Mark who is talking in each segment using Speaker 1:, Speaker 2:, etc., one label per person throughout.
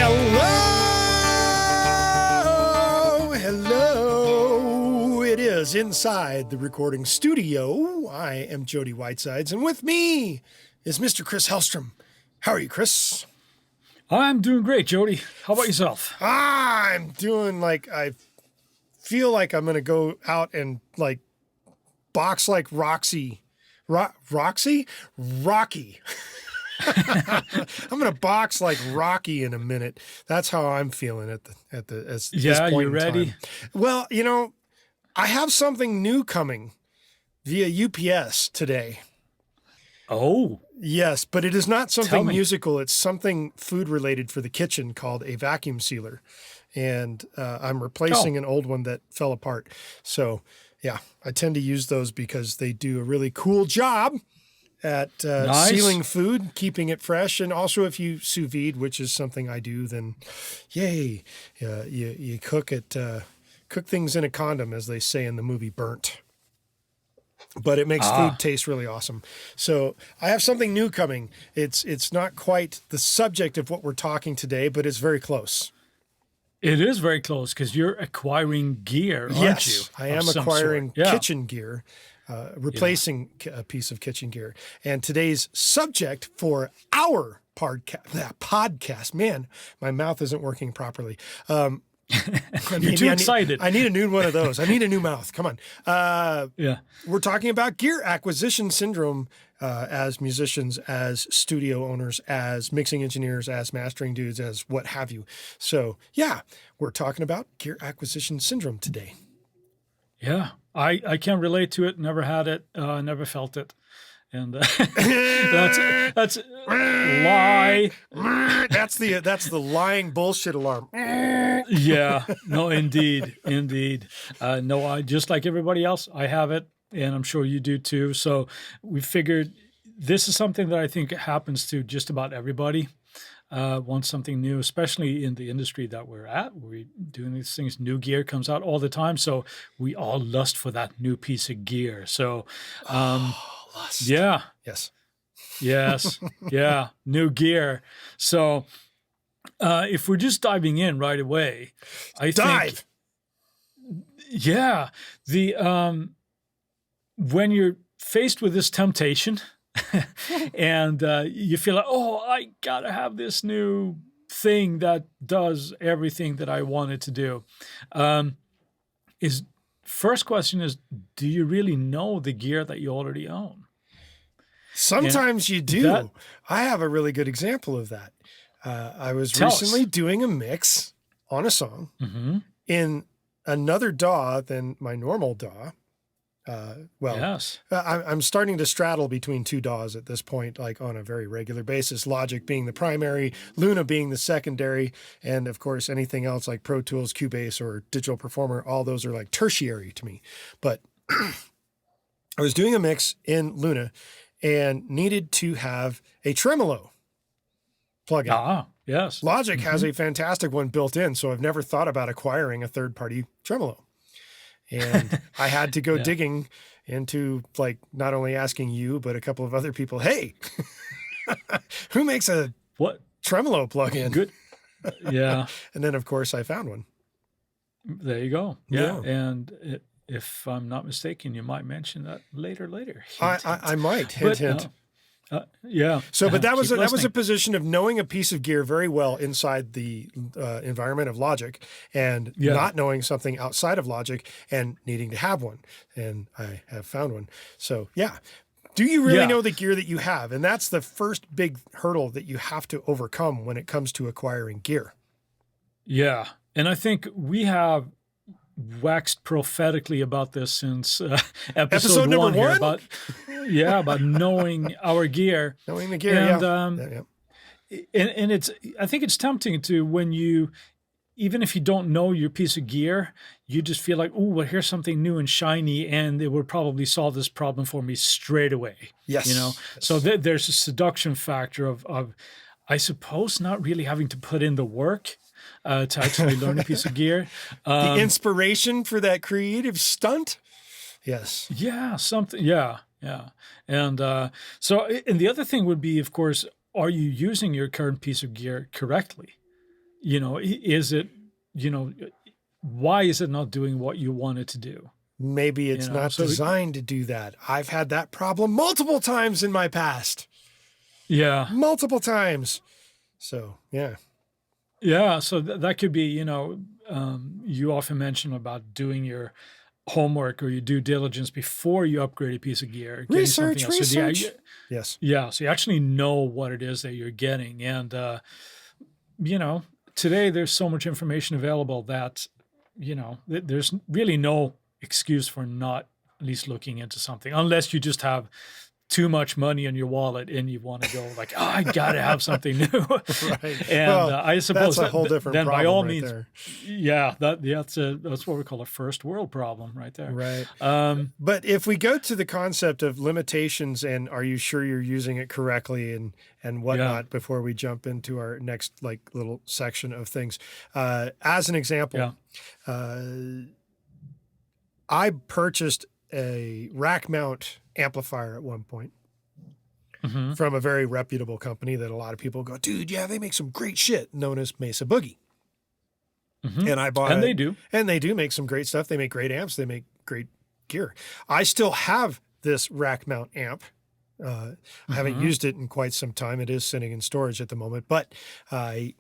Speaker 1: Hello, hello. It is inside the recording studio. I am Jody Whitesides, and with me is Mr. Chris Hellstrom. How are you, Chris?
Speaker 2: I'm doing great, Jody. How about yourself?
Speaker 1: I'm doing I feel like I'm going to go out and box like Roxy. Roxy? Rocky. I'm going to box like Rocky in a minute. That's how I'm feeling at this point
Speaker 2: you
Speaker 1: in
Speaker 2: ready?
Speaker 1: time. Well, I have something new coming via UPS today.
Speaker 2: Oh.
Speaker 1: Yes, but it is not something musical. It's something food related for the kitchen called a vacuum sealer. And I'm replacing an old one that fell apart. So, yeah, I tend to use those because they do a really cool job at sealing food, keeping it fresh. And also if you sous vide, which is something I do, then yay, you cook things in a condom, as they say in the movie Burnt. But it makes food taste really awesome. So I have something new coming. It's not quite the subject of what we're talking today, but it's very close.
Speaker 2: It is very close because you're acquiring gear, aren't you?
Speaker 1: Yes, I am acquiring kitchen gear, replacing a piece of kitchen gear. And today's subject for our podcast, man, my mouth isn't working properly.
Speaker 2: You're too excited.
Speaker 1: I need a new one of those. I need a new mouth. Come on. We're talking about gear acquisition syndrome as musicians, as studio owners, as mixing engineers, as mastering dudes, as what have you. So, yeah, we're talking about gear acquisition syndrome today.
Speaker 2: Yeah, I can relate to it. Never had it. Never felt it. And that's lie.
Speaker 1: That's the lying bullshit alarm.
Speaker 2: Yeah, no, indeed. No, I just like everybody else, I have it, and I'm sure you do too. So we figured this is something that I think happens to just about everybody. Wants something new, especially in the industry that we're at. We're doing these things. New gear comes out all the time, so we all lust for that new piece of gear. So.
Speaker 1: Lust.
Speaker 2: Yeah.
Speaker 1: Yes.
Speaker 2: Yeah. New gear. So if we're just diving in right away, I think. Yeah. When you're faced with this temptation and you feel like, oh, I gotta have this new thing that does everything that I want it to do. First question is, do you really know the gear that you already own?
Speaker 1: Sometimes you do. I have a really good example of that. I was recently doing a mix on a song in another DAW than my normal DAW. I'm starting to straddle between two DAWs at this point, like on a very regular basis, Logic being the primary, Luna being the secondary, and of course anything else like Pro Tools, Cubase, or Digital Performer, all those are like tertiary to me. But I was doing a mix in Luna and needed to have a tremolo plugin.
Speaker 2: Yes.
Speaker 1: Logic has a fantastic one built in, so I've never thought about acquiring a third-party tremolo. And I had to go digging into not only asking you, but a couple of other people, hey, who makes a tremolo plugin?
Speaker 2: Good. Yeah.
Speaker 1: And then, of course, I found one.
Speaker 2: There you go. Yeah. And if I'm not mistaken, you might mention that later.
Speaker 1: I might. Hint.
Speaker 2: Yeah.
Speaker 1: So, but that was a position of knowing a piece of gear very well inside the environment of Logic, and not knowing something outside of Logic and needing to have one. And I have found one. So, yeah. Do you really know the gear that you have? And that's the first big hurdle that you have to overcome when it comes to acquiring gear. Yeah.
Speaker 2: And I think we have waxed prophetically about this since episode
Speaker 1: number
Speaker 2: 1 here,
Speaker 1: one?
Speaker 2: about knowing our gear.
Speaker 1: Knowing the gear,
Speaker 2: and it's, I think it's tempting to, when you, even if you don't know your piece of gear, you just feel like, oh, well, here's something new and shiny, and it would probably solve this problem for me straight away.
Speaker 1: Yes.
Speaker 2: Yes. So there's a seduction factor of, I suppose, not really having to put in the work to actually learn a piece of gear.
Speaker 1: The inspiration for that creative stunt? Yes.
Speaker 2: Yeah, something. Yeah. And and the other thing would be, of course, are you using your current piece of gear correctly? is it, why is it not doing what you want it to do?
Speaker 1: Maybe it's not designed to do that. I've had that problem multiple times in my past.
Speaker 2: Yeah.
Speaker 1: Multiple times. So, yeah.
Speaker 2: Yeah. So that could be, you often mention about doing your homework or your due diligence before you upgrade a piece of gear.
Speaker 1: Research.
Speaker 2: Yes. Yeah. So you actually know what it is that you're getting. And, today there's so much information available that, there's really no excuse for not at least looking into something, unless you just have too much money in your wallet and you want to go like, oh, I got to have something new.
Speaker 1: Right.
Speaker 2: And I suppose
Speaker 1: that's a whole different
Speaker 2: then
Speaker 1: problem
Speaker 2: by all
Speaker 1: right
Speaker 2: means,
Speaker 1: there.
Speaker 2: yeah, that's what we call a first world problem right there.
Speaker 1: Right. But if we go to the concept of limitations and are you sure you're using it correctly and whatnot before we jump into our next little section of things, as an example, I purchased a rack mount amplifier at one point from a very reputable company that a lot of people go, dude, yeah, they make some great shit, known as Mesa Boogie. And I bought
Speaker 2: they do.
Speaker 1: And they do make some great stuff. They make great amps. They make great gear. I still have this rack mount amp. I haven't used it in quite some time. It is sitting in storage at the moment, but it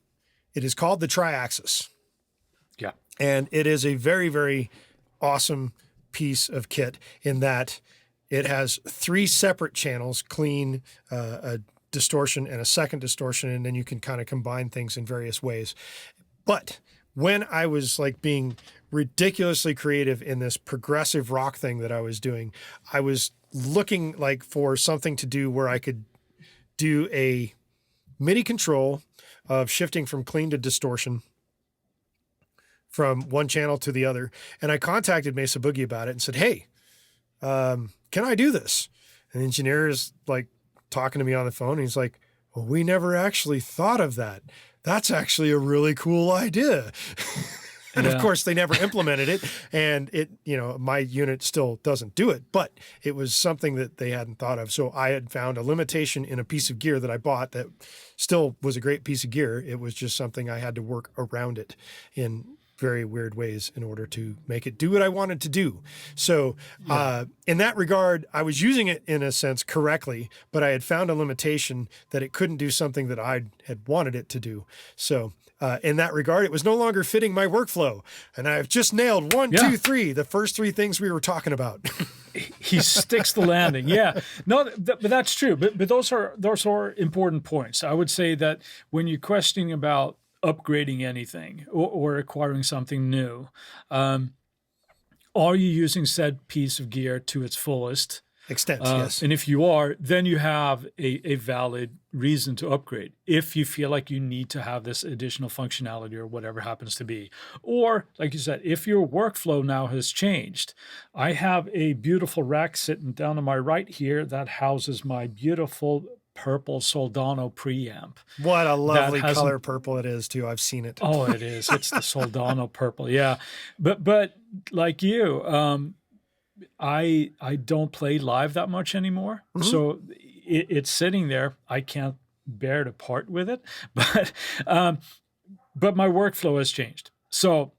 Speaker 1: is called the Triaxis.
Speaker 2: Yeah.
Speaker 1: And it is a very, very awesome piece of kit in that it has 3 separate channels, clean, a distortion, and a second distortion, and then you can kind of combine things in various ways. But when I was being ridiculously creative in this progressive rock thing that I was doing, I was looking for something to do where I could do a MIDI control of shifting from clean to distortion from one channel to the other. And I contacted Mesa Boogie about it and said, hey, can I do this? And the engineer is talking to me on the phone. And he's like, well, we never actually thought of that. That's actually a really cool idea. And of course they never implemented it. And it, my unit still doesn't do it, but it was something that they hadn't thought of. So I had found a limitation in a piece of gear that I bought that still was a great piece of gear. It was just something I had to work around it in very weird ways in order to make it do what I wanted to do. So in that regard, I was using it in a sense correctly, but I had found a limitation that it couldn't do something that I had wanted it to do. So in that regard, it was no longer fitting my workflow. And I've just nailed 1, 2, 3, the first 3 things we were talking about.
Speaker 2: He sticks the landing. Yeah, no, but that's true. But those are important points. I would say that when you're questioning about upgrading anything or acquiring something new, are you using said piece of gear to its fullest
Speaker 1: extent? Yes.
Speaker 2: And if you are, then you have a valid reason to upgrade. If you feel like you need to have this additional functionality or whatever happens to be, or like you said, if your workflow now has changed, I have a beautiful rack sitting down to my right here that houses my beautiful purple Soldano preamp.
Speaker 1: What a lovely color purple it is too. I've seen it.
Speaker 2: Oh, it is. It's the Soldano purple. Yeah. But like you, I don't play live that much anymore. So it's sitting there. I can't bear to part with it, but my workflow has changed. So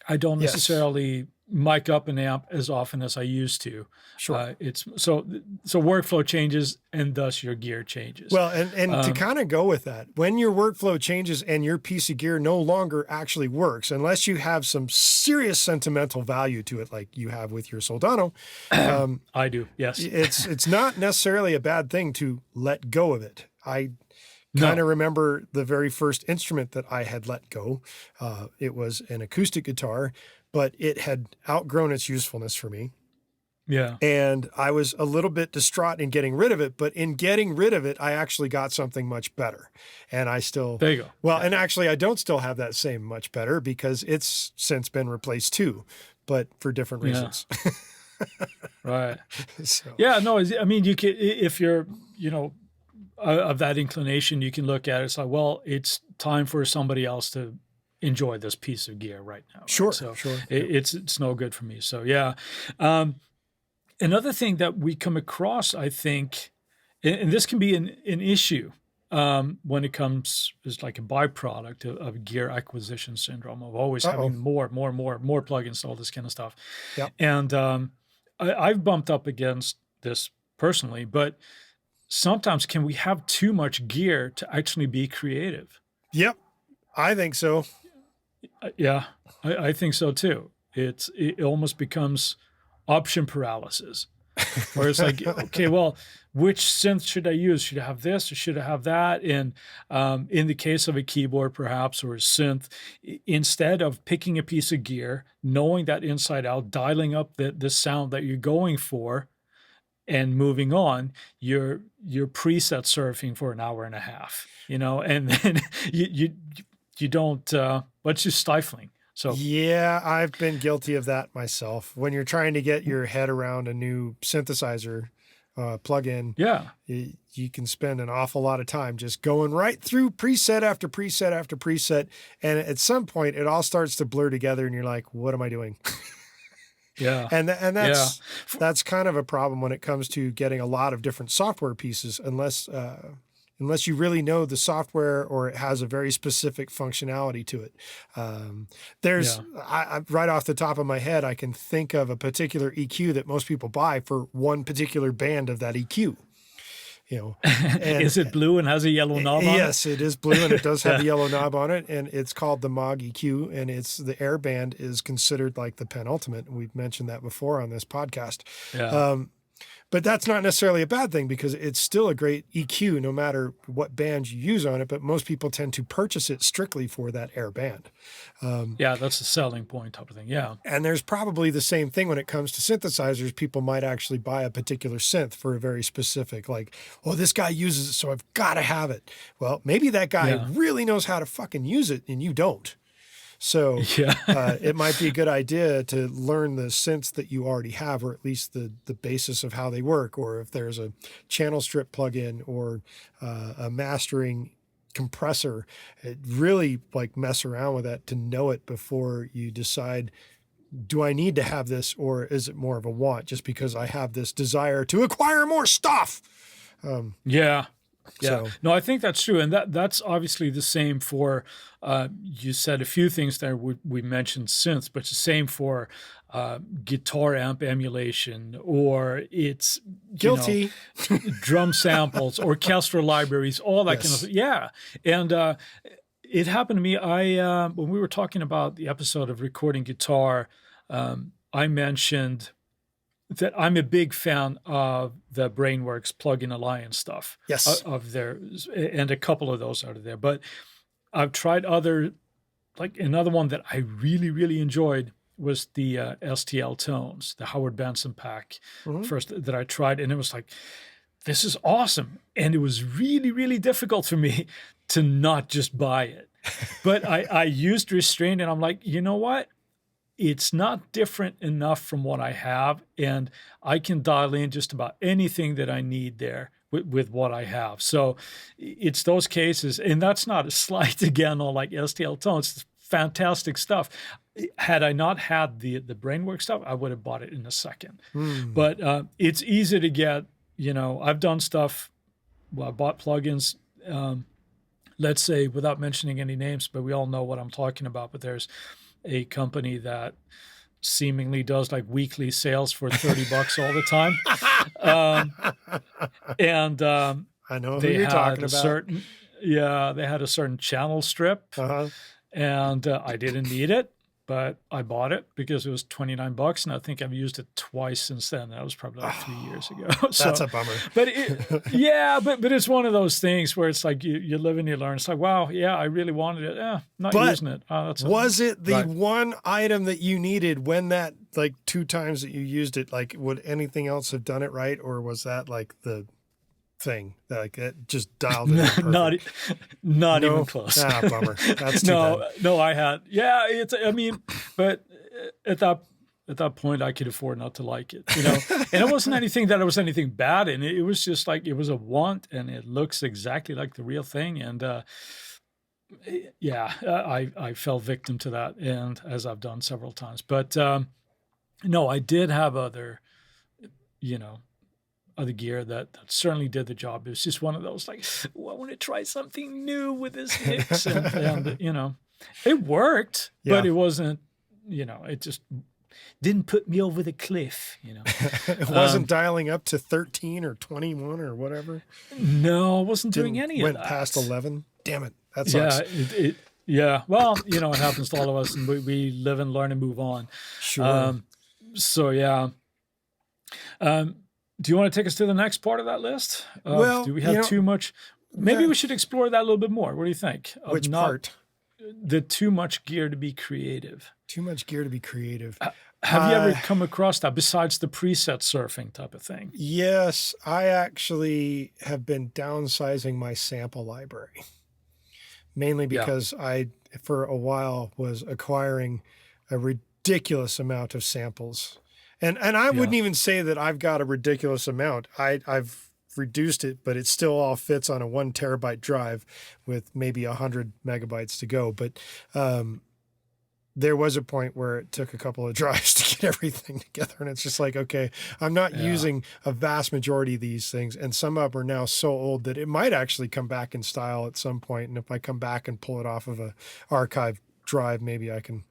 Speaker 2: I don't necessarily mic up an amp as often as I used to.
Speaker 1: Sure.
Speaker 2: It's so workflow changes and thus your gear changes.
Speaker 1: Well, and to kind of go with that, when your workflow changes and your piece of gear no longer actually works, unless you have some serious sentimental value to it, like you have with your Soldano,
Speaker 2: I do. Yes.
Speaker 1: It's not necessarily a bad thing to let go of it. I kind of remember the very first instrument that I had let go. It was an acoustic guitar, but it had outgrown its usefulness for me.
Speaker 2: Yeah.
Speaker 1: And I was a little bit distraught in getting rid of it, but in getting rid of it, I actually got something much better. And I still...
Speaker 2: There you go.
Speaker 1: Well, and actually I don't still have that same much better because it's since been replaced too, but for different reasons.
Speaker 2: Right.
Speaker 1: So.
Speaker 2: Yeah, no, I mean, you can, if you're, of that inclination, you can look at it. It's like, well, it's time for somebody else to enjoy this piece of gear right now. Right?
Speaker 1: Sure,
Speaker 2: so
Speaker 1: sure.
Speaker 2: It's no good for me. So yeah. Another thing that we come across, I think, and this can be an issue when it comes is like a byproduct of gear acquisition syndrome, of always
Speaker 1: Uh-oh.
Speaker 2: having more plugins, all this kind of stuff.
Speaker 1: Yep.
Speaker 2: And I've bumped up against this personally, but sometimes can we have too much gear to actually be creative?
Speaker 1: Yep. I think so.
Speaker 2: Yeah, I think so too. It almost becomes option paralysis, where it's like, okay, well, which synth should I use? Should I have this or should I have that? And in the case of a keyboard, perhaps, or a synth, instead of picking a piece of gear, knowing that inside out, dialing up the sound that you're going for, and moving on, you're preset surfing for an hour and a half, and then you don't. It's just stifling. So
Speaker 1: yeah, I've been guilty of that myself. When you're trying to get your head around a new synthesizer plugin,
Speaker 2: yeah,
Speaker 1: you can spend an awful lot of time just going right through preset after preset after preset, and at some point it all starts to blur together, and you're like, "What am I doing?"
Speaker 2: Yeah,
Speaker 1: and that's kind of a problem when it comes to getting a lot of different software pieces, unless you really know the software or it has a very specific functionality to it. I right off the top of my head, I can think of a particular EQ that most people buy for one particular band of that EQ. And
Speaker 2: is it blue and has a yellow knob on it?
Speaker 1: Yes, it is blue and it does have a yellow knob on it, and it's called the Moog EQ, and the air band is considered like the penultimate. We've mentioned that before on this podcast.
Speaker 2: Yeah.
Speaker 1: But that's not necessarily a bad thing because it's still a great EQ no matter what band you use on it, but most people tend to purchase it strictly for that air band.
Speaker 2: Yeah, that's the selling point type of thing, yeah.
Speaker 1: And there's probably the same thing when it comes to synthesizers. People might actually buy a particular synth for a very specific, like, oh, this guy uses it, so I've got to have it. Well, maybe that guy really knows how to fucking use it and you don't. So it might be a good idea to learn the synths that you already have, or at least the basis of how they work, or if there's a channel strip plugin or a mastering compressor, really like mess around with that to know it before you decide, do I need to have this, or is it more of a want just because I have this desire to acquire more stuff?
Speaker 2: Yeah.
Speaker 1: So.
Speaker 2: No, I think that's true. And that's obviously the same for, you said a few things there. We mentioned synths, but it's the same for guitar amp emulation, or it's
Speaker 1: guilty
Speaker 2: drum samples, orchestral libraries, all that kind of stuff. Yeah. And it happened to me. When we were talking about the episode of recording guitar, I mentioned that I'm a big fan of the Brainworks Plugin Alliance stuff.
Speaker 1: Yes.
Speaker 2: Of their, and a couple of those out of there. But I've tried other, like another one that I really, really enjoyed was the STL Tones, the Howard Benson pack first that I tried. And it was like, this is awesome. And it was really, really difficult for me to not just buy it. But I used restraint, and I'm like, you know what? It's not different enough from what I have, and I can dial in just about anything that I need there with what I have. So it's those cases, and that's not a slight again on like STL Tones. It's fantastic stuff. Had I not had the Brainworks stuff, I would have bought it in a second. But it's easy to get. I've done stuff. Well, I bought plugins. Let's say, without mentioning any names, but we all know what I'm talking about. But there's a company that seemingly does like weekly sales for $30 all the time.
Speaker 1: I know who you're talking about.
Speaker 2: They had a certain channel strip, and I didn't need it, but I bought it because it was $29, and I think I've used it twice since then. That was probably like 3 years ago.
Speaker 1: That's a bummer.
Speaker 2: But but it's one of those things where it's like you live and you learn. It's like, wow, yeah, I really wanted it. Not using it.
Speaker 1: Was it the one item that you needed when that, like 2 times that you used it, like would anything else have done it right? Or was that like the thing that like it just dialed it in?
Speaker 2: Not even close.
Speaker 1: Bummer. That's too bad.
Speaker 2: No, I had. Yeah, but at that point I could afford not to like it, And it wasn't anything that it was anything bad in it. It was just like it was a want, and it looks exactly like the real thing. And I fell victim to that, and as I've done several times. But no, I did have other, other gear that certainly did the job. It was just one of those like, oh, I want to try something new with this mix, and you know, it worked, but it wasn't, you know, it just didn't put me over the cliff, you know.
Speaker 1: It wasn't dialing up to 13 or 21 or whatever.
Speaker 2: No, I wasn't doing any of that.
Speaker 1: Went past 11. Damn it, that sucks.
Speaker 2: Yeah, yeah. Well, you know, it happens to all of us, and we live and learn and move on.
Speaker 1: Sure.
Speaker 2: So yeah. Do you want to take us to the next part of that list?
Speaker 1: Well,
Speaker 2: do we have too much? Maybe we should explore that a little bit more. What do you think?
Speaker 1: Which part?
Speaker 2: The too much gear to be creative.
Speaker 1: Too much gear to be creative.
Speaker 2: Have you ever come across that besides the preset surfing type of thing?
Speaker 1: Yes, I actually have been downsizing my sample library. Mainly because I, for a while, was acquiring a ridiculous amount of samples. And I wouldn't even say that I've got a ridiculous amount. I've reduced it, but it still all fits on a 1 terabyte drive with maybe 100 megabytes to go. But there was a point where it took a couple of drives to get everything together. And it's just like, okay, I'm not using a vast majority of these things. And some of them are now so old that it might actually come back in style at some point. And if I come back and pull it off of a archive drive, maybe I can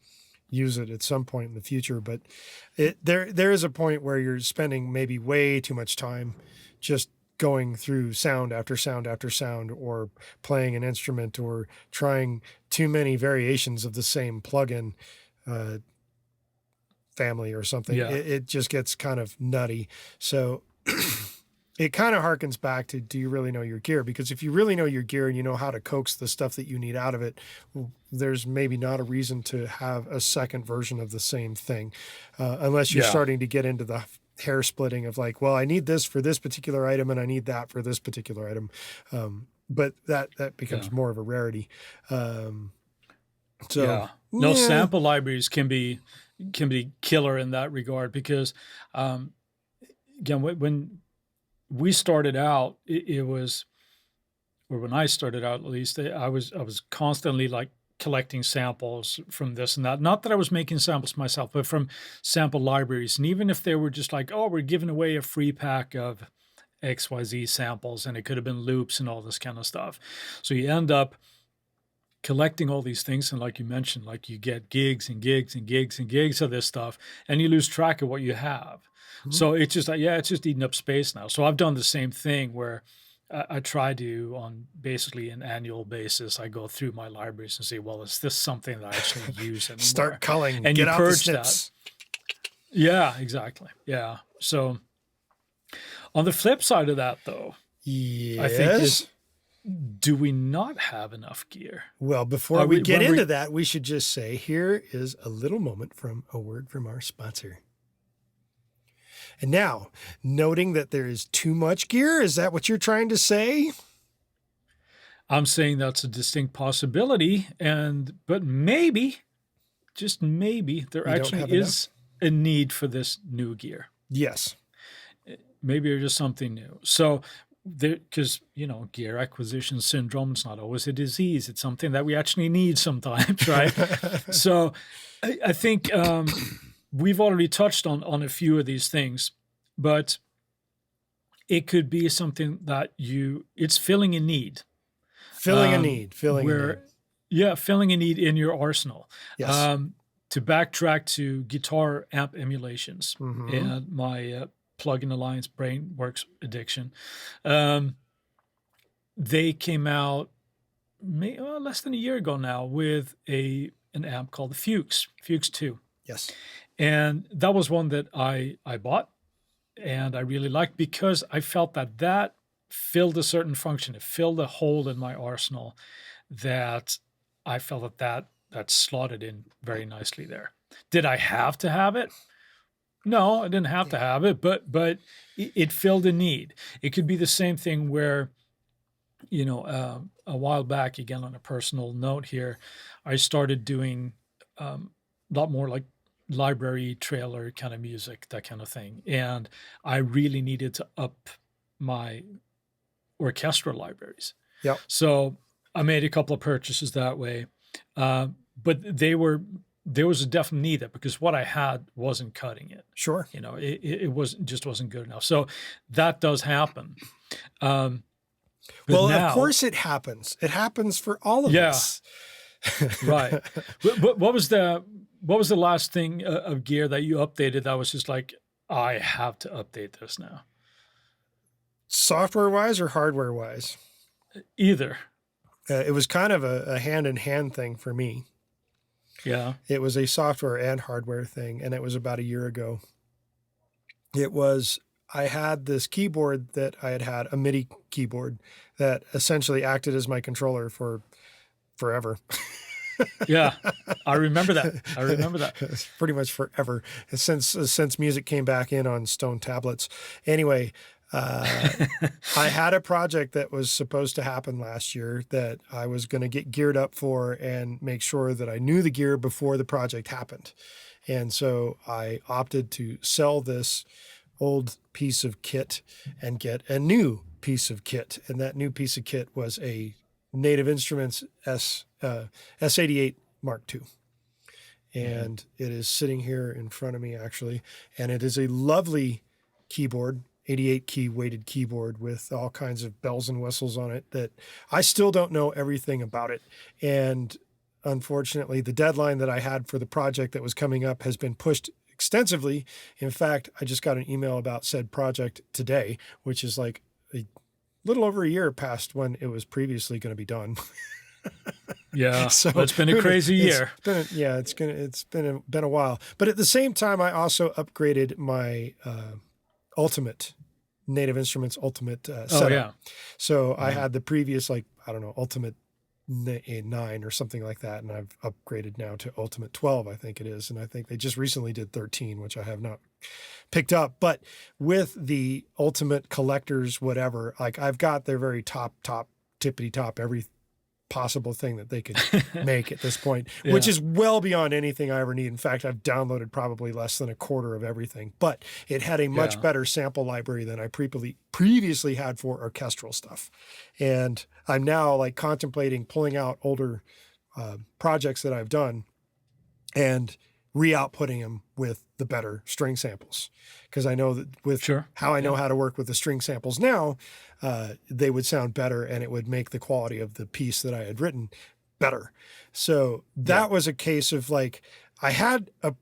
Speaker 1: use it at some point in the future. But there is a point where you're spending maybe way too much time just going through sound after sound after sound, or playing an instrument, or trying too many variations of the same plugin family or something.
Speaker 2: Yeah.
Speaker 1: It just gets kind of nutty. So it kind of harkens back to, do you really know your gear? Because if you really know your gear and you know how to coax the stuff that you need out of it, there's maybe not a reason to have a second version of the same thing, unless you're starting to get into the hair splitting of like, well, I need this for this particular item and I need that for this particular item. But that becomes more of a rarity.
Speaker 2: Sample libraries can be killer in that regard, because again, when we started out, it was, or when I started out at least, I was constantly like collecting samples from this and that. Not that I was making samples myself, but from sample libraries. And even if they were just like, oh, we're giving away a free pack of XYZ samples, and it could have been loops and all this kind of stuff. So you end up collecting all these things. And like you mentioned, like you get gigs and gigs and gigs and gigs of this stuff, and you lose track of what you have. Mm-hmm. So it's just like, it's just eating up space now. So I've done the same thing where I try to, on basically an annual basis, I go through my libraries and say, well, is this something that I actually use anymore?
Speaker 1: Start culling,
Speaker 2: and
Speaker 1: get
Speaker 2: you
Speaker 1: out
Speaker 2: purge
Speaker 1: the snips.
Speaker 2: that. Yeah, exactly. Yeah. So on the flip side of that, though, I think do we not have enough gear?
Speaker 1: Well, before we get into that, we should just say, here is a little moment from a word from our sponsor. And now, noting that there is too much gear, is that what you're trying to say?
Speaker 2: I'm saying that's a distinct possibility, but maybe, just maybe, there actually is a need for this new gear.
Speaker 1: Yes.
Speaker 2: Maybe there's just something new. So, because, gear acquisition syndrome, it's not always a disease. It's something that we actually need sometimes, right? So I think we've already touched on a few of these things, but it could be something that it's filling a need.
Speaker 1: Filling a need.
Speaker 2: Yeah, filling a need in your arsenal.
Speaker 1: Yes.
Speaker 2: To backtrack to guitar amp emulations and my Plugin Alliance Brainworks addiction, they came out less than a year ago now with an amp called the Fuchs 2.
Speaker 1: Yes.
Speaker 2: And that was one that I bought and I really liked, because I felt that filled a certain function. It filled a hole in my arsenal that I felt that slotted in very nicely there. Did I have to have it? No, I didn't have to have it, but it filled a need. It could be the same thing where, a while back, again, on a personal note here, I started doing a lot more like library trailer kind of music, that kind of thing. And I really needed to up my orchestral libraries.
Speaker 1: Yep.
Speaker 2: So I made a couple of purchases that way. But they were there was a definite need there because what I had wasn't cutting it.
Speaker 1: Sure.
Speaker 2: You know, it wasn't good enough. So that does happen. But
Speaker 1: well,
Speaker 2: now,
Speaker 1: of course it happens. It happens for all of us.
Speaker 2: Right. What was the last thing of gear that you updated that was just like, I have to update this now?
Speaker 1: Software wise or hardware wise?
Speaker 2: Either.
Speaker 1: It was kind of a hand in hand thing for me.
Speaker 2: Yeah.
Speaker 1: It was a software and hardware thing, and it was about a year ago. I had this keyboard that I had a MIDI keyboard that essentially acted as my controller for forever.
Speaker 2: Yeah, I remember that.
Speaker 1: Pretty much forever since music came back in on stone tablets. Anyway, I had a project that was supposed to happen last year that I was going to get geared up for and make sure that I knew the gear before the project happened. And so I opted to sell this old piece of kit and get a new piece of kit. And that new piece of kit was a Native Instruments S88 Mark II. And it is sitting here in front of me, actually. And it is a lovely keyboard, 88 key weighted keyboard with all kinds of bells and whistles on it that I still don't know everything about it. And unfortunately, the deadline that I had for the project that was coming up has been pushed extensively. In fact, I just got an email about said project today, which is like a little over a year past when it was previously going to be done.
Speaker 2: Yeah,
Speaker 1: so
Speaker 2: it's been a crazy year.
Speaker 1: It's been a while. But at the same time, I also upgraded my Ultimate Native Instruments Ultimate setup.
Speaker 2: Oh yeah.
Speaker 1: So I had the previous Ultimate 9 or something like that, and I've upgraded now to Ultimate 12, I think it is, and I think they just recently did 13, which I have not picked up. But with the Ultimate Collectors, whatever, like I've got their very top tippity top every possible thing that they could make at this point, which is well beyond anything I ever need. In fact, I've downloaded probably less than a quarter of everything, but it had a much better sample library than I previously had for orchestral stuff. And I'm now like contemplating pulling out older projects that I've done and re-outputting them with the better string samples. Because I know that with how I know how to work with the string samples now, they would sound better and it would make the quality of the piece that I had written better. So that was a case of like, I had a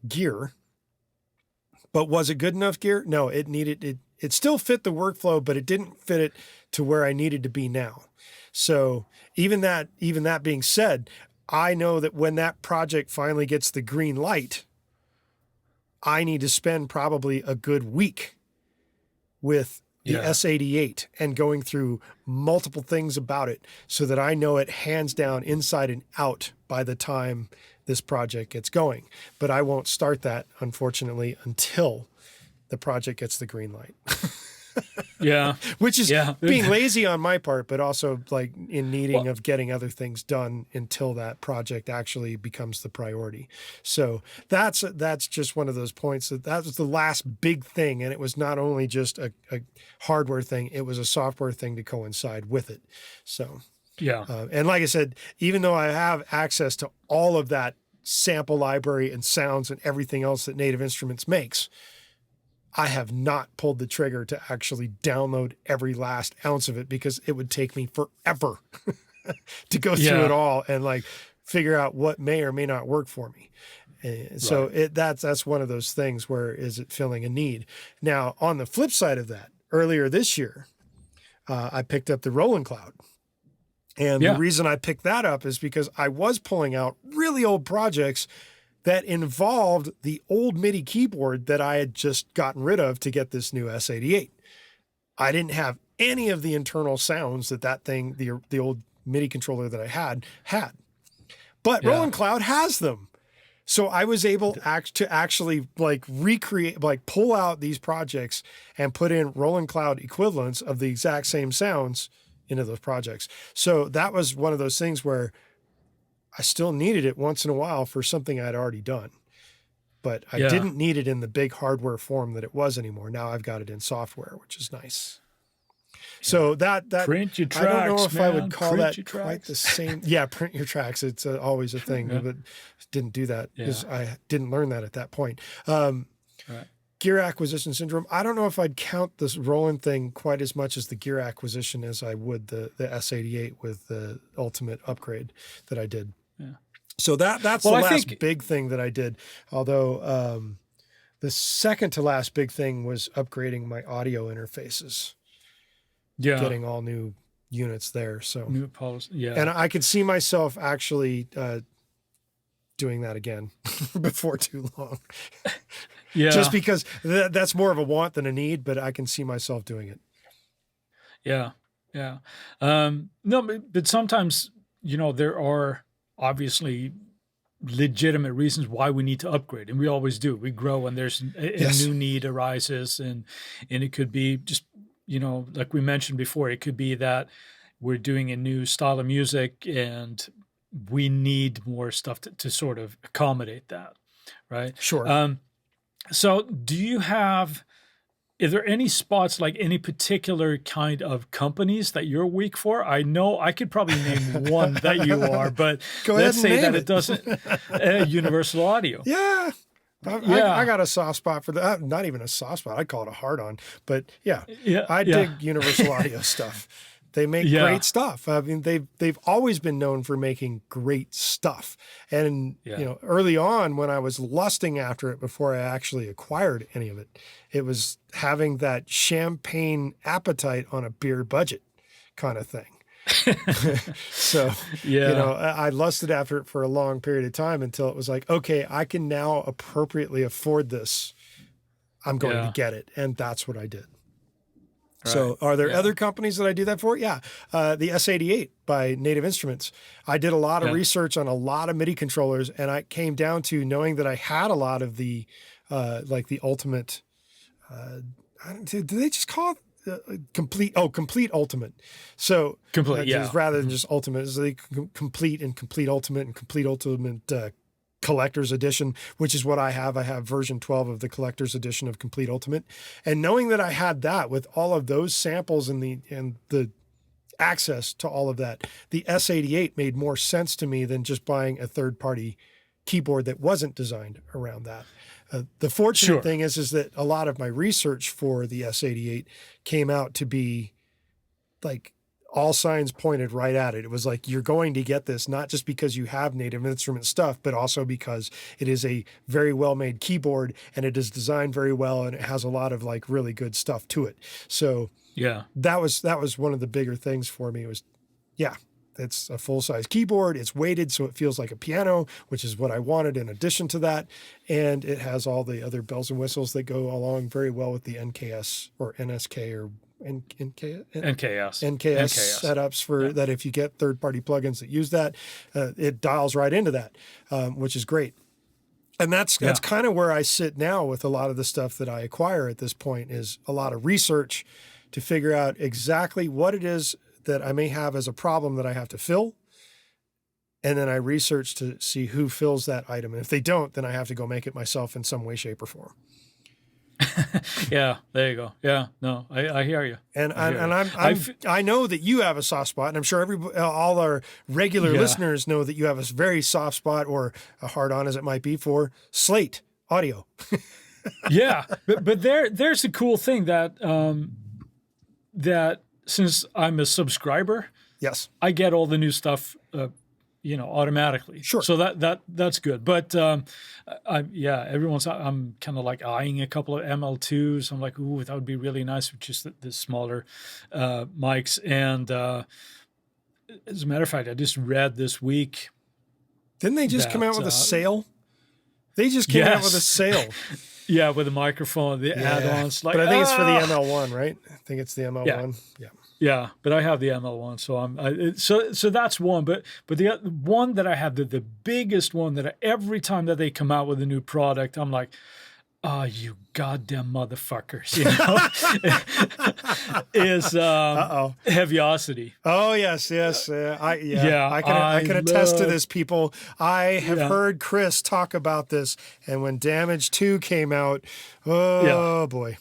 Speaker 1: gear, but was it good enough gear? No, it still fit the workflow, but it didn't fit it to where I needed to be now. So even that being said, I know that when that project finally gets the green light, I need to spend probably a good week with the S88 and going through multiple things about it so that I know it hands down inside and out by the time this project gets going. But I won't start that, unfortunately, until the project gets the green light. Which is being lazy on my part, but also like in needing of getting other things done until that project actually becomes the priority. So that's just one of those points that was the last big thing. And it was not only just a hardware thing, it was a software thing to coincide with it. So, and like I said, even though I have access to all of that sample library and sounds and everything else that Native Instruments makes, I have not pulled the trigger to actually download every last ounce of it because it would take me forever to go through it all and like figure out what may or may not work for me. So that's one of those things where is it filling a need? Now, on the flip side of that, earlier this year, I picked up the Roland Cloud. And the reason I picked that up is because I was pulling out really old projects that involved the old MIDI keyboard that I had just gotten rid of to get this new S88. I didn't have any of the internal sounds that thing, the old MIDI controller that I had. But Roland Cloud has them. So I was able to actually like recreate, like pull out these projects and put in Roland Cloud equivalents of the exact same sounds into those projects. So that was one of those things where I still needed it once in a while for something I'd already done, but I didn't need it in the big hardware form that it was anymore. Now I've got it in software, which is nice. So that
Speaker 2: print your tracks,
Speaker 1: I don't know if I would call
Speaker 2: print
Speaker 1: that quite the same. Yeah, print your tracks. It's always a thing, but didn't do that because I didn't learn that at that point.
Speaker 2: Right.
Speaker 1: Gear acquisition syndrome. I don't know if I'd count this Roland thing quite as much as the gear acquisition as I would the S88 with the ultimate upgrade that I did. Yeah. So that's the last big thing that I did. Although the second to last big thing was upgrading my audio interfaces. Yeah. Getting all new units there. So
Speaker 2: new poles. Yeah.
Speaker 1: And I could see myself actually doing that again before too long. Yeah. Just because that's more of a want than a need, but I can see myself doing it.
Speaker 2: Yeah. Yeah. No, but sometimes, there are obviously legitimate reasons why we need to upgrade, and we always do. We grow and there's a new need arises, and it could be just, like we mentioned before, it could be that we're doing a new style of music and we need more stuff to sort of accommodate that. Right.
Speaker 1: Sure.
Speaker 2: So is there any spots, like any particular kind of companies that you're weak for? I know I could probably name one that you are, but let's say that it doesn't. Universal Audio.
Speaker 1: Yeah. I got a soft spot for that. Not even a soft spot. I call it a hard on, but I dig Universal Audio stuff. They make great stuff. I mean, they've always been known for making great stuff. And early on, when I was lusting after it before I actually acquired any of it, it was having that champagne appetite on a beer budget kind of thing. So, I lusted after it for a long period of time until it was like, okay, I can now appropriately afford this. I'm going to get it. And that's what I did. Right. So are there other companies that I do that for? Yeah. The S88 by Native Instruments. I did a lot of research on a lot of MIDI controllers, and I came down to knowing that I had a lot of the, like the ultimate, do they just call it complete ultimate? So complete, rather than just ultimate, is the complete and complete ultimate and complete ultimate, collector's edition, which is what I have. I have version 12 of the collector's edition of Complete Ultimate. And knowing that I had that with all of those samples and the access to all of that, the S88 made more sense to me than just buying a third-party keyboard that wasn't designed around that. The fortunate thing is that a lot of my research for the S88 came out to be like all signs pointed right at it. It was like, you're going to get this, not just because you have Native Instrument stuff, but also because it is a very well-made keyboard and it is designed very well and it has a lot of like really good stuff to it. So that was one of the bigger things for me. It was, it's a full-size keyboard. It's weighted so it feels like a piano, which is what I wanted in addition to that. And it has all the other bells and whistles that go along very well with the NKS or NSK or NKS setups for that. If you get third-party plugins that use that, it dials right into that, which is great. And that's kind of where I sit now with a lot of the stuff that I acquire at this point, is a lot of research to figure out exactly what it is that I may have as a problem that I have to fill. And then I research to see who fills that item. And if they don't, then I have to go make it myself in some way, shape, or form.
Speaker 2: Yeah, there you go. Yeah, no, I hear you.
Speaker 1: And I know that you have a soft spot, and I'm sure all our regular listeners know that you have a very soft spot, or a hard on as it might be, for Slate audio.
Speaker 2: but there's a cool thing that that since I'm a subscriber, I get all the new stuff automatically. Sure. So that's good. But I'm kind of like eyeing a couple of ML2s. I'm like, ooh, that would be really nice with just the smaller mics. And as a matter of fact, I just read this week.
Speaker 1: Didn't they just come out with a sale? They just came out with a sale.
Speaker 2: Yeah, with a microphone, the add-ons. Like,
Speaker 1: but I think it's for the ML1, right? I think it's the ML1. Yeah.
Speaker 2: Yeah, but I have the ML1, so that's one. But the one that I have, the biggest one that every time that they come out with a new product, I'm like, oh, you goddamn motherfuckers, is Heaviosity.
Speaker 1: Oh yes. I can attest to this, people. I have heard Chris talk about this, and when Damage 2 came out, boy.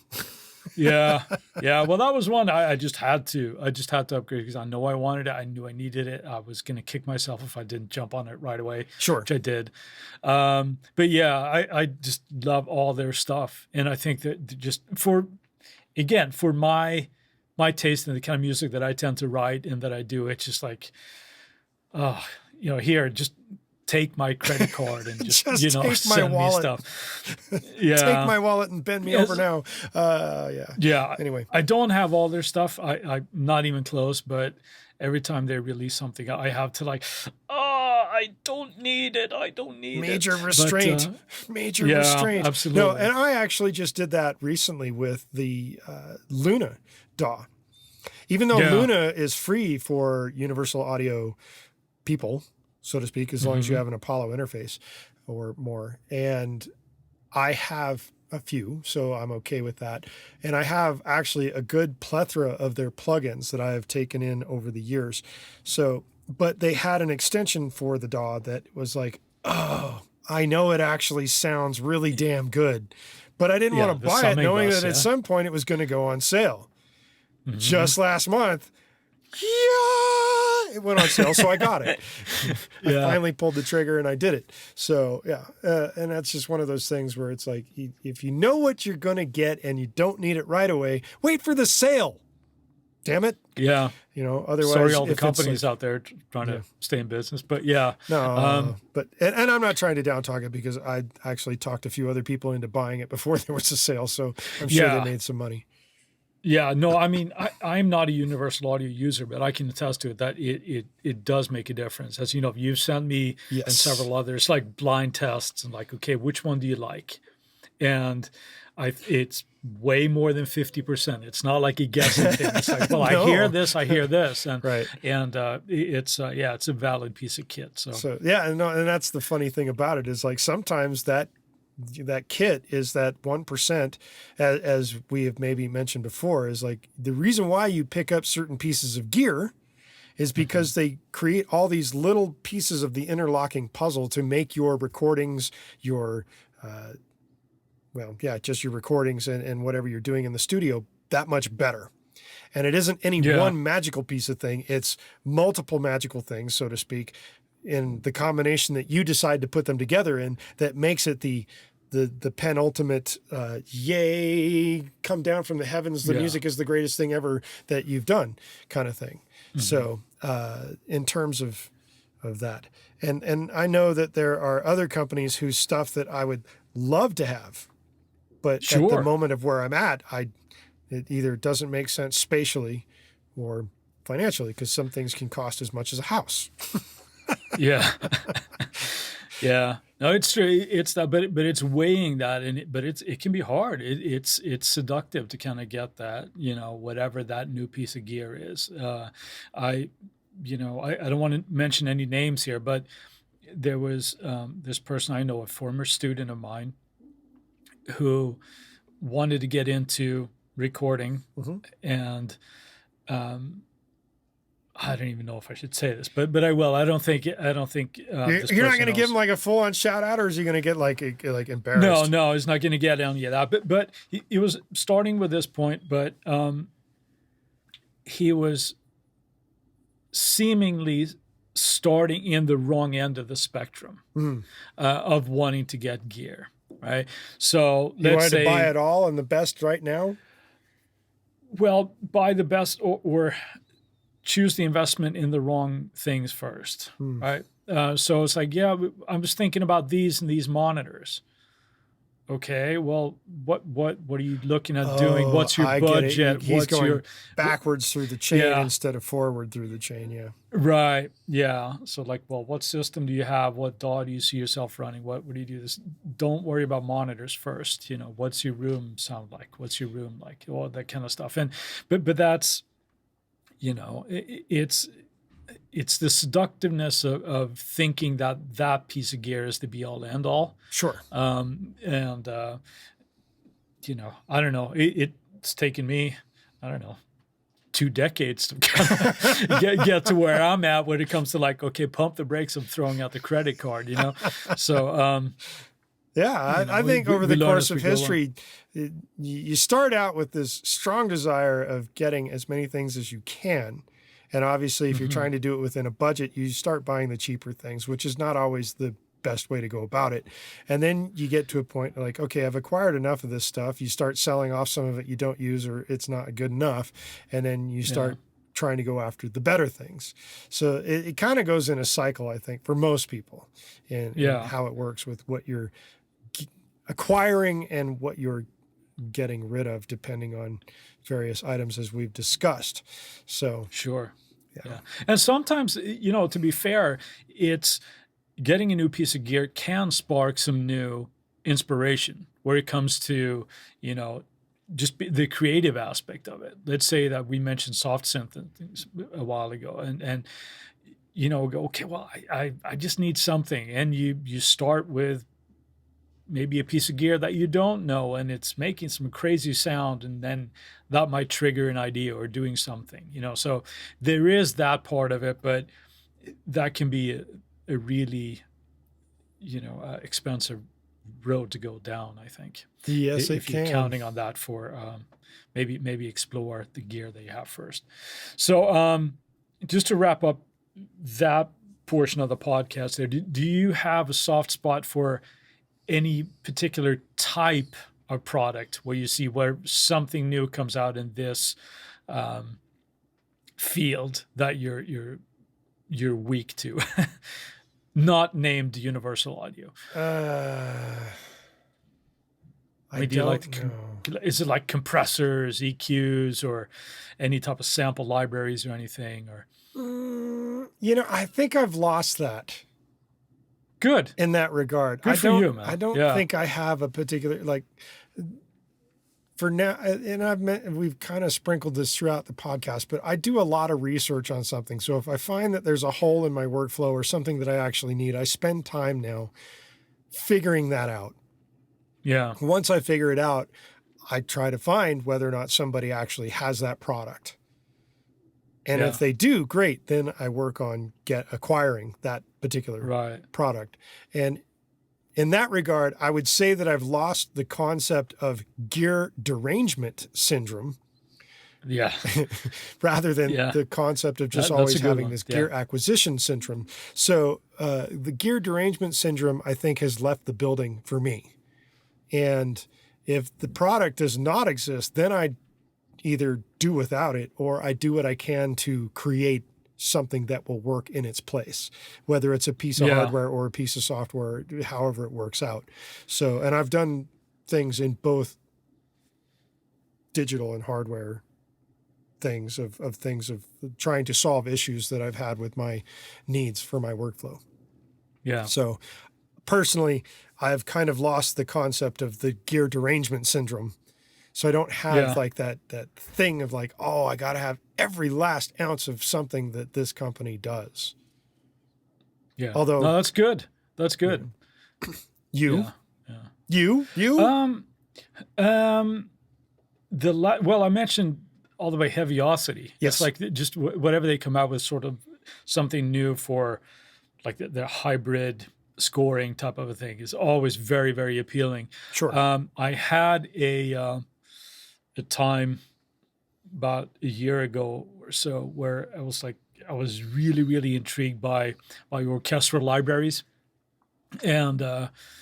Speaker 2: Yeah. Yeah. Well, that was one I just had to. I just had to upgrade because I know I wanted it. I knew I needed it. I was going to kick myself if I didn't jump on it right away.
Speaker 1: Sure.
Speaker 2: Which I did. But yeah, I just love all their stuff. And I think that just for my taste in the kind of music that I tend to write and that I do, it's just like, here, just take my credit card and just, send me stuff. Yeah.
Speaker 1: Take my wallet and bend me over now. Yeah.
Speaker 2: Yeah.
Speaker 1: Anyway.
Speaker 2: I don't have all their stuff. I'm not even close, but every time they release something, I have to I don't need it. I don't need
Speaker 1: Major restraint. Major restraint.
Speaker 2: Absolutely.
Speaker 1: No, and I actually just did that recently with the Luna DAW. Even though Luna is free for Universal Audio people, so to speak, as long as you have an Apollo interface or more. And I have a few, so I'm okay with that. And I have actually a good plethora of their plugins that I have taken in over the years. So, but they had an extension for the DAW that was like, oh, I know it actually sounds really damn good, but I didn't want to buy it knowing that at some point it was going to go on sale. Just last month, it went on sale, so I got it. I finally pulled the trigger and I did it. So and that's just one of those things where it's like, if you know what you're going to get and you don't need it right away, wait for the sale. Damn it.
Speaker 2: Yeah.
Speaker 1: Otherwise.
Speaker 2: Sorry, all the companies out there trying to stay in business, but yeah.
Speaker 1: No, but I'm not trying to down talk it because I actually talked a few other people into buying it before there was a sale. So I'm sure they made some money.
Speaker 2: Yeah, no, I mean, I'm not a Universal Audio user, but I can attest to it that it does make a difference. As you know, you've sent me and several others like blind tests and like, okay, which one do you like? And it's way more than 50%. It's not like a guessing thing. It's like, well, I hear this, and it's it's a valid piece of kit. So
Speaker 1: and that's the funny thing about it is like sometimes that kit is that 1%, as we have maybe mentioned before, is like the reason why you pick up certain pieces of gear is because they create all these little pieces of the interlocking puzzle to make your recordings, your recordings and whatever you're doing in the studio that much better. And it isn't any one magical piece of thing. It's multiple magical things, so to speak, in the combination that you decide to put them together in that makes it the penultimate, yay, come down from the heavens. The music is the greatest thing ever that you've done kind of thing. So in terms of that, and I know that there are other companies whose stuff that I would love to have, but at the moment of where I'm at, it either doesn't make sense spatially or financially because some things can cost as much as a house.
Speaker 2: Yeah. No, it's true. It's that, but it's weighing that, but it can be hard. It's seductive to kind of get that, whatever that new piece of gear is. I don't want to mention any names here, but there was this person I know, a former student of mine, who wanted to get into recording, and I don't even know if I should say this, but I will. I don't think. You're not going to give him like a full on shout out, or is he going to get like embarrassed? No, he's not going to get any of that. But he was starting with this point, but he was seemingly starting in the wrong end of the spectrum of wanting to get gear. Right. So
Speaker 1: you wanted to buy it all and the best right now.
Speaker 2: Well, buy the best or choose the investment in the wrong things first, right? So it's like, I'm just thinking about these and these monitors. Okay, well, what are you looking at doing? What's your budget?
Speaker 1: He's going backwards through the chain instead of forward through the chain,
Speaker 2: Right, yeah. So like, well, what system do you have? What DAW do you see yourself running? What do you do this? Don't worry about monitors first. What's your room sound like? What's your room like? All that kind of stuff. And but that's, it's the seductiveness of thinking that piece of gear is the be all end all.
Speaker 1: Sure.
Speaker 2: I don't know. It's taken me, 2 decades to kind of get to where I'm at when it comes to like, okay, pump the brakes. I'm throwing out the credit card, So,
Speaker 1: Yeah, I think over the course of history, you start out with this strong desire of getting as many things as you can. And obviously, if you're trying to do it within a budget, you start buying the cheaper things, which is not always the best way to go about it. And then you get to a point like, okay, I've acquired enough of this stuff. You start selling off some of it you don't use or it's not good enough. And then you start trying to go after the better things. So it kind of goes in a cycle, I think, for most people in how it works with what you're acquiring and what you're getting rid of, depending on various items as we've discussed. So
Speaker 2: sure. Yeah. And sometimes, to be fair, it's getting a new piece of gear can spark some new inspiration where it comes to, just the creative aspect of it. Let's say that we mentioned soft synth and things a while ago and go, okay, well, I just need something. And you start with maybe a piece of gear that you don't know and it's making some crazy sound, and then that might trigger an idea or doing something, so there is that part of it, but that can be a really, expensive road to go down, I think.
Speaker 1: Yes,
Speaker 2: if you're counting on that for maybe explore the gear that you have first. So just to wrap up that portion of the podcast there, do you have a soft spot for any particular type of product where you see where something new comes out in this field that you're weak to? Not named Universal Audio.
Speaker 1: I don't know.
Speaker 2: Is it like compressors, EQs, or any type of sample libraries or anything? Or
Speaker 1: I think I've lost that.
Speaker 2: Good.
Speaker 1: In that regard.
Speaker 2: Good for you, man.
Speaker 1: I don't think I have a particular, for now, and we've kind of sprinkled this throughout the podcast, but I do a lot of research on something. So if I find that there's a hole in my workflow or something that I actually need, I spend time now figuring that out.
Speaker 2: Yeah.
Speaker 1: Once I figure it out, I try to find whether or not somebody actually has that product. And if they do, great. Then I work on acquiring that particular product. And in that regard, I would say that I've lost the concept of gear derangement syndrome.
Speaker 2: Yeah.
Speaker 1: Rather than the concept of just always having this gear acquisition syndrome. So the gear derangement syndrome, I think, has left the building for me. And if the product does not exist, then I either do without it or I do what I can to create something that will work in its place, whether it's a piece of hardware or a piece of software, however it works out. So, and I've done things in both digital and hardware things of trying to solve issues that I've had with my needs for my workflow.
Speaker 2: Yeah.
Speaker 1: So personally, I've kind of lost the concept of the gear derangement syndrome. So I don't have like that thing of like, oh, I got to have every last ounce of something that this company does.
Speaker 2: Yeah.
Speaker 1: Although,
Speaker 2: no, that's good. That's good.
Speaker 1: You?
Speaker 2: Well, I mentioned all the way Heaviosity.
Speaker 1: Yes.
Speaker 2: It's like just whatever they come out with, sort of something new for like the hybrid scoring type of a thing is always very, very appealing.
Speaker 1: Sure.
Speaker 2: I had a time about a year ago or so where I was really, really intrigued by orchestral libraries. And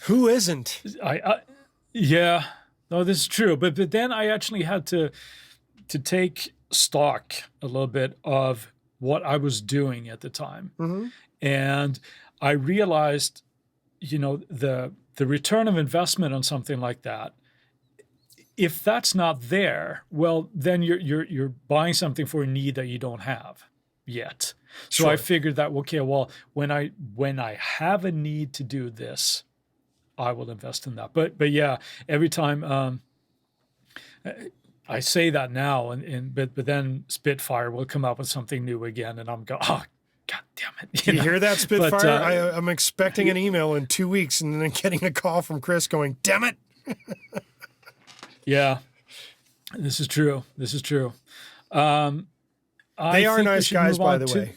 Speaker 1: who isn't?
Speaker 2: No, this is true. But then I actually had to take stock a little bit of what I was doing at the time.
Speaker 1: Mm-hmm.
Speaker 2: And I realized, the return of investment on something like that, if that's not there, well, then you're buying something for a need that you don't have yet. So I figured that, okay, well, when I have a need to do this, I will invest in that. But yeah, every time I say that now, but then Spitfire will come up with something new again, and I'm going, oh, God damn it.
Speaker 1: You hear that, Spitfire? I'm expecting an email in 2 weeks and then getting a call from Chris going, damn it.
Speaker 2: Yeah, this is true.
Speaker 1: They are nice guys, by the way.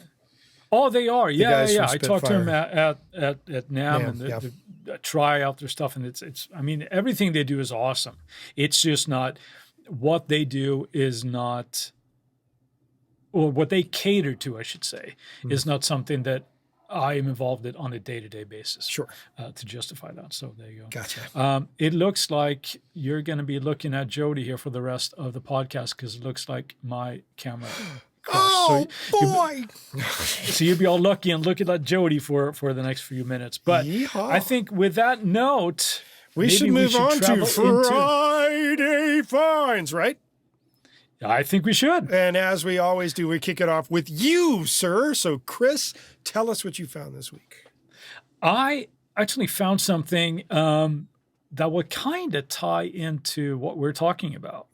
Speaker 2: Oh, they are. Yeah. I
Speaker 1: Spitfire.
Speaker 2: talked to him at NAMM, and try out their stuff, and it's. I mean, everything they do is awesome. It's just not what they do is not, or what they cater to, I should say, is not something that I am involved in on a day-to-day basis.
Speaker 1: Sure.
Speaker 2: To justify that. So there you go.
Speaker 1: Gotcha.
Speaker 2: It looks like you're going to be looking at Jody here for the rest of the podcast because it looks like my camera.
Speaker 1: Oh, boy.
Speaker 2: So you'll be all lucky and looking at Jody for the next few minutes. But
Speaker 1: Yeehaw.
Speaker 2: I think with that note,
Speaker 1: we should move on to
Speaker 2: travel
Speaker 1: Friday Finds, right?
Speaker 2: I think we should.
Speaker 1: And as we always do, we kick it off with you, sir. So, Chris, tell us what you found this week.
Speaker 2: I actually found something that would kind of tie into what we're talking about.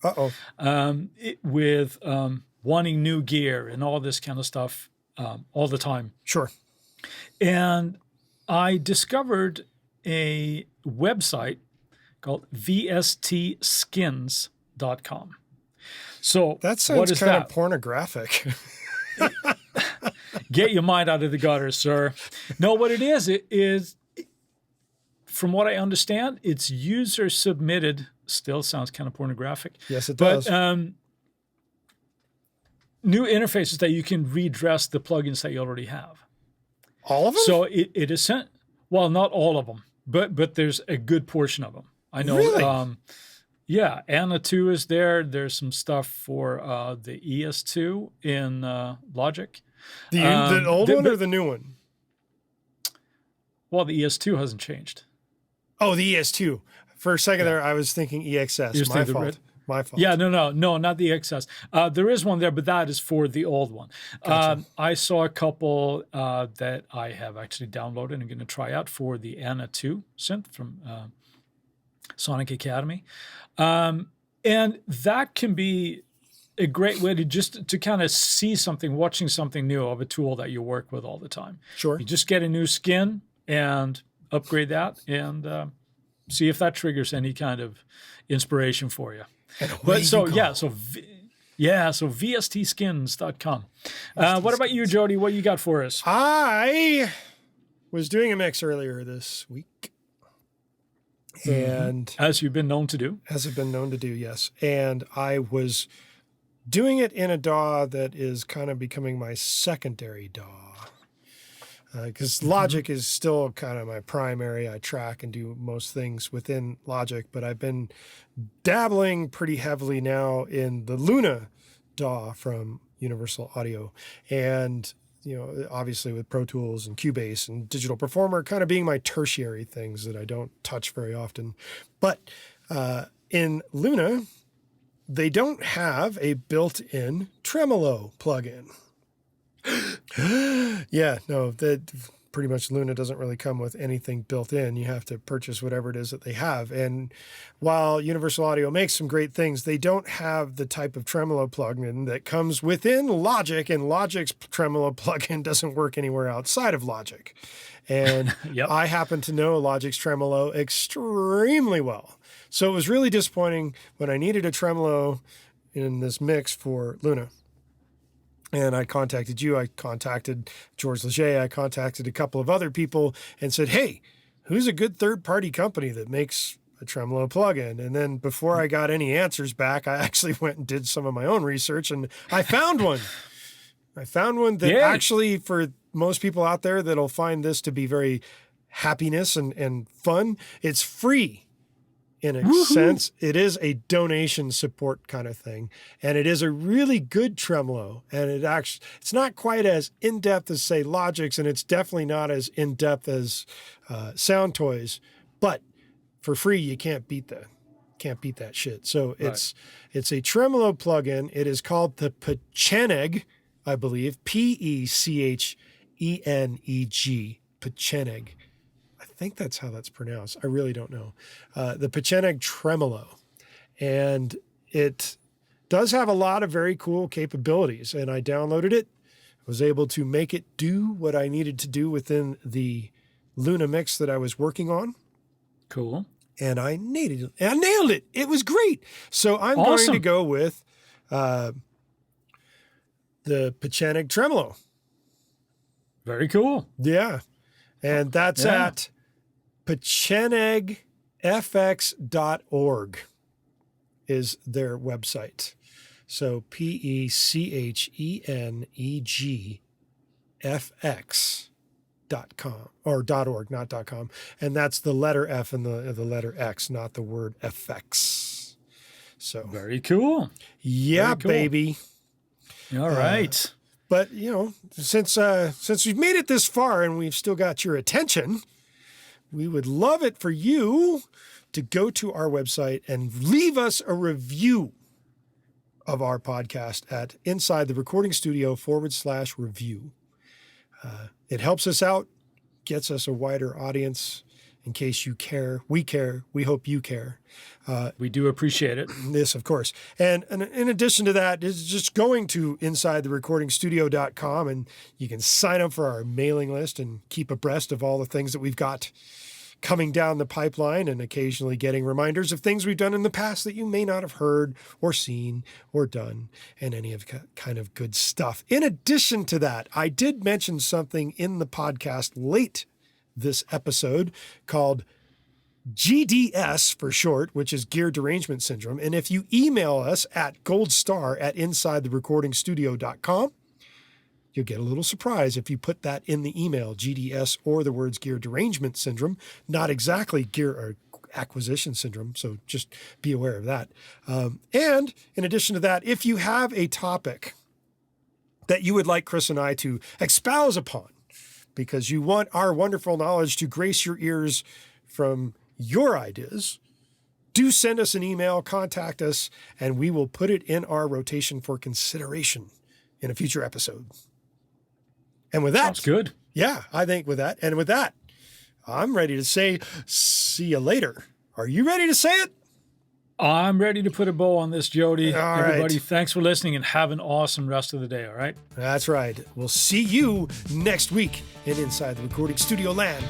Speaker 2: With wanting new gear and all this kind of stuff all the time.
Speaker 1: Sure.
Speaker 2: And I discovered a website called vstskins.com. So
Speaker 1: that sounds kind of pornographic.
Speaker 2: Get your mind out of the gutter, sir. No, what it is, from what I understand, it's user submitted. Still sounds kind of pornographic.
Speaker 1: Yes, it does.
Speaker 2: But new interfaces that you can redress the plugins that you already have.
Speaker 1: All of them?
Speaker 2: So it is sent. Well, not all of them, but there's a good portion of them. I know.
Speaker 1: Really?
Speaker 2: Yeah, Anna 2 is there. There's some stuff for the ES2 in Logic.
Speaker 1: The old one or the new one?
Speaker 2: Well, the ES2 hasn't changed.
Speaker 1: Oh, the ES2. For a second there, I was thinking EXS. My fault. My fault.
Speaker 2: Yeah, no, not the XS. There is one there, but that is for the old one.
Speaker 1: Gotcha.
Speaker 2: I saw a couple that I have actually downloaded and going to try out for the Anna 2 synth from Sonic Academy. And that can be a great way to kind of see something, watching something new of a tool that you work with all the time.
Speaker 1: Sure.
Speaker 2: You just get a new skin and upgrade that and see if that triggers any kind of inspiration for you. But so vstskins.com. What about you, Jody? What you got for us?
Speaker 1: I was doing a mix earlier this week. And
Speaker 2: as you've been known to do.
Speaker 1: As I've been known to do, yes. And I was doing it in a DAW that is kind of becoming my secondary DAW. Because Logic is still kind of my primary. I track and do most things within Logic, but I've been dabbling pretty heavily now in the Luna DAW from Universal Audio. And, you know, obviously with Pro Tools and Cubase and Digital Performer kind of being my tertiary things that I don't touch very often. But in Luna, they don't have a built-in tremolo plugin. Yeah, no, that pretty much Luna doesn't really come with anything built in. You have to purchase whatever it is that they have. And while Universal Audio makes some great things, they don't have the type of tremolo plugin that comes within Logic, and Logic's tremolo plugin doesn't work anywhere outside of Logic. And
Speaker 2: Yep.
Speaker 1: I happen to know Logic's tremolo extremely well. So it was really disappointing when I needed a tremolo in this mix for Luna. And I contacted you, I contacted George Leger, I contacted a couple of other people and said, hey, who's a good third-party company that makes a tremolo plugin? And then before I got any answers back, I actually went and did some of my own research, and I found one. I found one that actually, for most people out there that'll find this to be very happiness and fun, it's free. In a sense, it is a donation support kind of thing. And it is a really good tremolo. And it's not quite as in-depth as, say, Logic's, and it's definitely not as in-depth as Sound Toys. But for free, you can't beat that shit. So it's a tremolo plugin. It is called the Pecheneg, I believe, Pecheneg, Pecheneg. I think that's how that's pronounced. I really don't know. The Pecheneg Tremolo. And it does have a lot of very cool capabilities. And I downloaded it, was able to make it do what I needed to do within the Luna mix that I was working on.
Speaker 2: Cool.
Speaker 1: And I nailed it. It was great. So I'm going to go with the Pecheneg Tremolo.
Speaker 2: Very cool.
Speaker 1: Yeah. And that's at pechenegfx.org is their website. So PECHENEGFX.com or .org, not .com. And that's the letter F and the letter X, not the word FX. So
Speaker 2: very cool.
Speaker 1: Yeah,
Speaker 2: very cool.
Speaker 1: Baby.
Speaker 2: All right.
Speaker 1: But, since we've made it this far and we've still got your attention, we would love it for you to go to our website and leave us a review of our podcast at Inside the Recording Studio /review. It helps us out, gets us a wider audience. In case you care, we hope you care.
Speaker 2: We do appreciate it.
Speaker 1: This, of course. And in addition to that, is just going to InsideTheRecordingStudio.com and you can sign up for our mailing list and keep abreast of all the things that we've got coming down the pipeline, and occasionally getting reminders of things we've done in the past that you may not have heard or seen or done, and any of kind of good stuff. In addition to that, I did mention something in the podcast late this episode called G.A.S. for short, which is Gear Derangement Syndrome. And if you email us at goldstar@InsideTheRecordingStudio.com, you'll get a little surprise if you put that in the email, GDS or the words Gear Derangement Syndrome, not exactly Gear or Acquisition Syndrome. So just be aware of that. And in addition to that, if you have a topic that you would like Chris and I to espouse upon, because you want our wonderful knowledge to grace your ears from your ideas, do send us an email, contact us, and we will put it in our rotation for consideration in a future episode. And with that,
Speaker 2: sounds good.
Speaker 1: Yeah, I think with that, I'm ready to say, see you later. Are you ready to say it?
Speaker 2: I'm ready to put a bow on this, Jody.
Speaker 1: All
Speaker 2: Everybody,
Speaker 1: right.
Speaker 2: Thanks for listening and have an awesome rest of the day, all right?
Speaker 1: That's right. We'll see you next week in Inside the Recording Studio land.